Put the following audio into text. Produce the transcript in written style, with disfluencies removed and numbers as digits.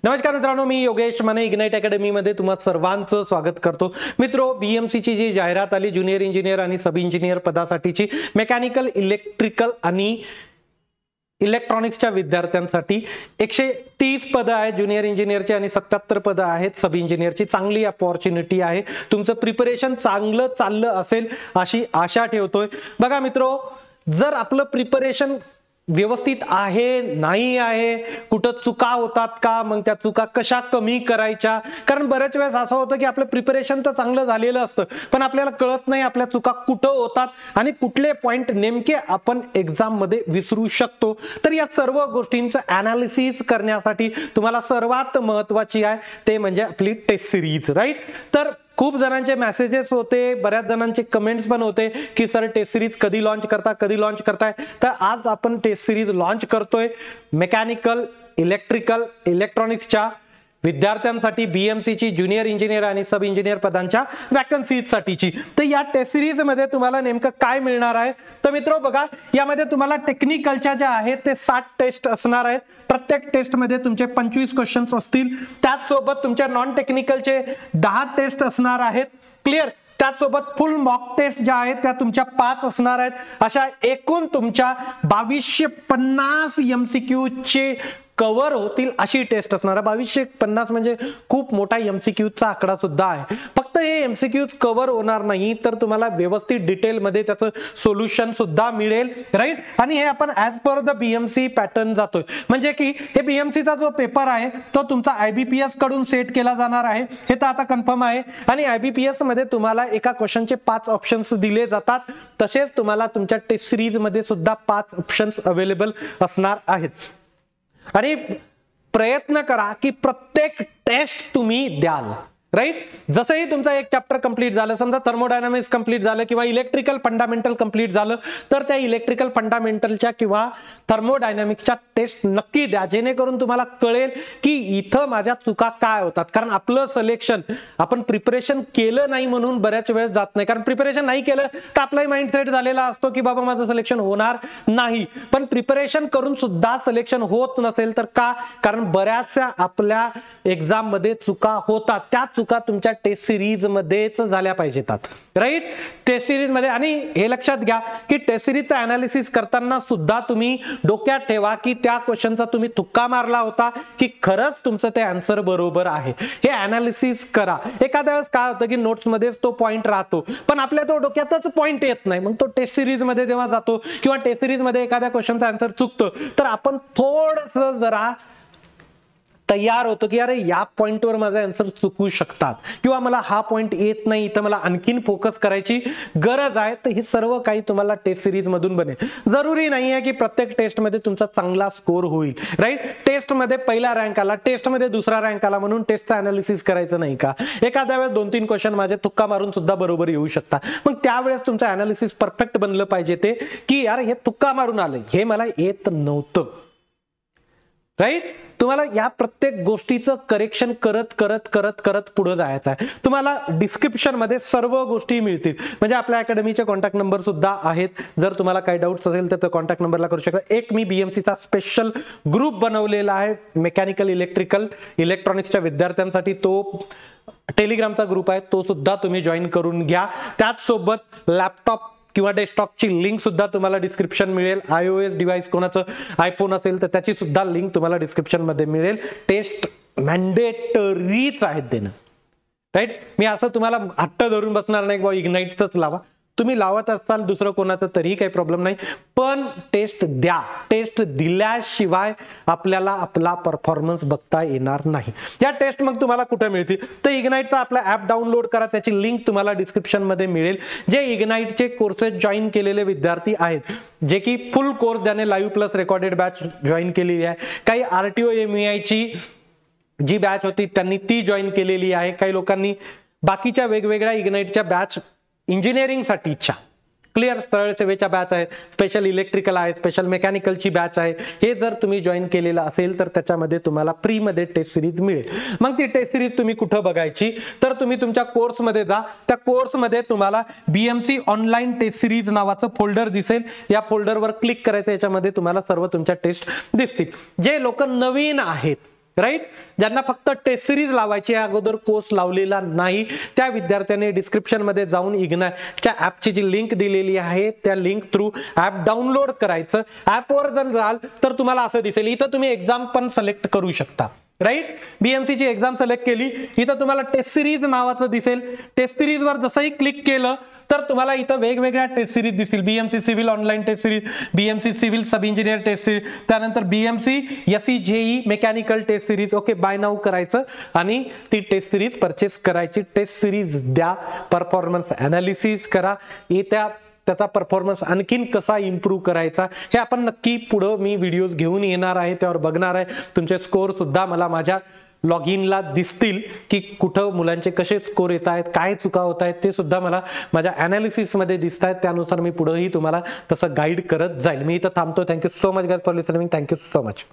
नमस्कार मित्रांनो, मी Yogesh Mane ignite academy मध्ये तुम्हा सर्वांचं स्वागत करतो. मित्रो, बीएमसी ची जी जाहिरात आली ज्युनियर इंजिनियर आणि सब इंजिनियर पदासाठीची मेकॅनिकल, इलेक्ट्रिकल आणि इलेक्ट्रॉनिक्सच्या विद्यार्थ्यांसाठी 130 पदं आहेत ज्युनियर इंजिनियरची आणि 77 पदं आहेत सब इंजिनियरची. चांगली अपॉर्च्युनिटी आहे. तुमचं प्रिपरेशन चांगलं चाललं असेल अशी आशा ठेवतोय. बघा मित्रो, जर आपलं प्रिपरेशन व्यवस्थित आहे नाही आहे, कुठं चुका होतात का, मग त्या चुका कशा कमी करायच्या. कारण बऱ्याच वेळेस असं होतं की आपलं प्रिपरेशन तर चांगलं झालेलं असतं, पण आपल्याला कळत नाही आपल्या चुका कुठं होतात आणि कुठले पॉइंट नेमके आपण एक्झाम मध्ये विसरू शकतो. तर या सर्व गोष्टींचं अनालिसिस करण्यासाठी तुम्हाला सर्वात महत्वाची आहे ते म्हणजे आपली टेस्ट सिरीज, राईट. तर खूप जणांचे मेसेजेस होते, बऱ्याच जणांचे कमेंट्स पण होते की सर टेस्ट सिरीज कधी लॉन्च करताय. तर आज आपण टेस्ट सिरीज लॉन्च करतोय मेकॅनिकल, इलेक्ट्रिकल, इलेक्ट्रॉनिक्सच्या विद्यार्थ्यांसाठी, बीएमसी ची ज्युनियर इंजिनियर आणि सब इंजिनियर पदांच्या वॅकन्सीसाठीची. तर या टेस्ट सिरीज मध्ये तुम्हाला नेमकं काय मिळणार आहे तर मित्रो बघा, यामध्ये तुम्हाला टेक्निकलच्या ज्या आहेत ते 60 टेस्ट असणार आहेत. प्रत्येक टेस्ट मध्ये तुमचे 25 क्वेश्चन्स असतील. त्याचसोबत तुमच्या नॉन टेक्निकलचे 10 टेस्ट असणार आहेत. क्लिअर. त्याचसोबत फुल मॉक टेस्ट ज्या आहेत त्या तुमच्या 5 असणार आहेत. अशा एकूण तुमच्या 2250 एमसीक्यू चे कव्हर होतील अशी टेस्ट असणार आहे. 2250 म्हणजे खूप मोठा एमसीक्यू चा आकडा सुद्धा आहे. फक्त हे एमसीक्यू कव्हर होणार नाही तर तुम्हाला व्यवस्थित डिटेल मध्ये त्याचं सोल्युशन सुद्धा मिळेल, राईट. आणि हे आपण as per the BMC pattern जातोय. म्हणजे की हे बीएमसीचा जो पेपर आहे तो तुमचा आयबीपीएस कडून सेट केला जाणार आहे, हे तर आता कन्फर्म आहे. आणि आयबीपीएस मध्ये तुम्हाला एका क्वेश्चनचे 5 ऑप्शन्स दिले जातात. तसेच तुम्हाला तुमच्या टेस्ट सिरीज मध्ये सुद्धा 5 ऑप्शन्स अवेलेबल असणार आहेत. आणि प्रयत्न करा की प्रत्येक टेस्ट तुम्ही द्याल, राईट. जसंही तुमचा एक चॅप्टर कंप्लीट झालं, समजा थर्मोडायनामिक्स कंप्लीट झालं किंवा इलेक्ट्रिकल फंडामेंटल कंप्लीट झालं, तर त्या इलेक्ट्रिकल फंडामेंटलच्या किंवा थर्मोडायनामिक्सच्या टेस्ट नक्की द्या, जेणेकरून तुम्हाला कळेल की इथं माझ्या चुका काय होतात. कारण आपलं सिलेक्शन आपण प्रिपरेशन केलं नाही म्हणून बऱ्याच वेळेस जात नाही. कारण प्रिपरेशन नाही केलं तर आपलाही माइंडसेट झालेला असतो की बाबा माझं सिलेक्शन होणार नाही. पण प्रिपरेशन करून सुद्धा सिलेक्शन होत नसेल तर का? कारण बऱ्याचशा आपल्या एक्झाम मध्ये चुका होतात. त्या चुका तुमच्या टेस्ट सिरीज मध्येच झाल्या पाहिजेत, राईट. टेस्ट सिरीज मध्ये. आणि हे लक्षात घ्या की टेस्ट सिरीजचा अनालिसिस करताना सुद्धा तुम्ही डोक्यात ठेवा की त्या क्वेश्चनचा तुम्ही तुक्का मारला होता की खरंच तुमचं ते आन्सर बरोबर आहे. हे अनालिसिस करा. एखाद्या वेळेस काय होतं की नोट्स मध्येच तो पॉइंट राहतो पण आपल्या तो डोक्यातच पॉइंट येत नाही. मग तो टेस्ट सिरीज मध्ये जेव्हा जातो किंवा टेस्ट सिरीज मध्ये एखाद्या क्वेश्चनचा आन्सर चुकतो तर आपण थोडंसं जरा तयार होतो की अरे या पॉइंटवर माझा आन्सर चुकू शकतात किंवा मला हा पॉइंट येत नाही तर मला आणखीन फोकस करायची गरज आहे. तर हे सर्व काही तुम्हाला टेस्ट सिरीज मधून बनेल. जरुरी नाही आहे की प्रत्येक टेस्ट मध्ये तुमचा चांगला स्कोर होईल, राईट. टेस्ट मध्ये पहिला रँक आला, टेस्ट मध्ये दुसरा रँक आला म्हणून टेस्टचा अनालिसिस करायचं नाही का? एखाद्या वेळेस 2-3 क्वेश्चन माझे तुक्का मारून सुद्धा बरोबर येऊ शकतात. मग त्यावेळेस तुमचं अनालिसिस परफेक्ट बनलं पाहिजे ते की यार हे तुक्का मारून आलंय, हे मला येत नव्हतं, राईट. तुम्हाला या प्रत्येक गोष्टीचं करेक्शन करत करत करत करत पुढे जायचं आहे. तुम्हाला डिस्क्रिप्शन मध्ये सर्व गोष्टी मिळतील. म्हणजे आपल्या अकॅडमीचे कॉन्टॅक्ट नंबर सुद्धा आहेत. जर तुम्हाला काही डाऊट्स असेल तर त्या कॉन्टॅक्ट नंबरला करू शकता. एक मी बीएमसीचा स्पेशल ग्रुप बनवलेला आहे मेकॅनिकल, इलेक्ट्रिकल, इलेक्ट्रॉनिक्सच्या विद्यार्थ्यांसाठी. तो टेलिग्रामचा ग्रुप आहे, तो सुद्धा तुम्ही जॉईन करून घ्या. त्याचसोबत लॅपटॉप किंवा डेस्कटॉपची लिंक सुद्धा तुम्हाला डिस्क्रिप्शन मिळेल. iOS डिव्हाइस कोणाचं आयफोन असेल तर त्याची सुद्धा लिंक तुम्हाला डिस्क्रिप्शन मध्ये मिळेल. टेस्ट मॅन्डेटरीच आहेत देणं, राईट. मी असं तुम्हाला हट्ट धरून बसणार नाही की इग्नाइटच लावा. तुम्ही लावत असाल दुसरं कोणाचं तरी काही प्रॉब्लेम नाही, पण टेस्ट द्या. टेस्ट दिल्याशिवाय आपल्याला आपला परफॉर्मन्स बघता येणार नाही. या टेस्ट मग तुम्हाला कुठे मिळतील तर इग्नाइटचा आपला ऍप डाउनलोड करा, त्याची लिंक तुम्हाला डिस्क्रिप्शन मध्ये मिळेल. जे इग्नाइटचे कोर्सेस जॉईन केलेले विद्यार्थी आहेत, जे की फुल कोर्स ज्याने live plus recorded batch join केलेली आहे, काही RTO MEI ची जी बॅच होती त्यांनी ती जॉईन केलेली आहे, काही लोकांनी बाकीच्या वेगवेगळ्या इग्नाइटच्या बॅच इंजिनिअरिंग साठीच्या, क्लिअर, सरळ सेवेच्या बॅच आहे, स्पेशल इलेक्ट्रिकल आहे, स्पेशल मेकॅनिकलची बॅच आहे. हे जर तुम्ही जॉईन केलेलं असेल तर त्याच्यामध्ये तुम्हाला फ्री मध्ये टेस्ट सिरीज मिळेल. मग ती टेस्ट सिरीज तुम्ही कुठं बघायची तर तुम्ही तुमच्या कोर्समध्ये जा. त्या कोर्समध्ये तुम्हाला बीएमसी ऑनलाईन टेस्ट सिरीज नावाचं फोल्डर दिसेल. या फोल्डरवर क्लिक करायचं, याच्यामध्ये तुम्हाला सर्व तुमच्या टेस्ट दिसतील. जे लोक नवीन आहेत राईट. ज्यांना फक्त टेस्ट सिरीज लावायची आहे, अगोदर कोर्स लावलेला नाही, त्या विद्यार्थ्यांनी डिस्क्रिप्शन मध्ये जाऊन इग्नाइटच्या ऍपची जी लिंक दिलेली आहे त्या लिंक थ्रू ऍप डाउनलोड करायचं. ऍपवर जर जाल तर तुम्हाला असं दिसेल, इथं तुम्ही एक्झाम पण सिलेक्ट करू शकता. राईट. बीएमसी ची एक्झाम सिलेक्ट केली, इथं तुम्हाला टेस्ट सिरीज नावाचं दिसेल. टेस्ट सिरीज वर जसंही क्लिक केलं तर तुम्हाला इथं वेगवेगळ्या टेस्ट सिरीज दिसतील. BMC civil online test series, BMC civil sub engineer test series, त्यानंतर BMC SE JE mechanical test series. Okay, buy now करायचं आणि ती टेस्ट सिरीज परचेस करायची. टेस्ट सिरीज द्या, परफॉर्मन्स अनालिसिस करा, त्याचा परफॉर्मन्स आणखीन कसा इम्प्रूव्ह करायचा हे आपण नक्की पुढे मी व्हिडिओज घेऊन येणार आहे, त्यावर बघणार आहे. तुमचे स्कोर सुद्धा मला माझ्या लॉग इनला दिसतील की कुठं मुलांचे कसे स्कोर येत आहेत, काय चुका होत आहेत, ते सुद्धा मला माझ्या अनालिसिस मध्ये दिसत आहेत. त्यानुसार मी पुढेही तुम्हाला तसं गाईड करत जाईल. मी इथं थांबतो. Thank you so much guys for listening. Thank you so much.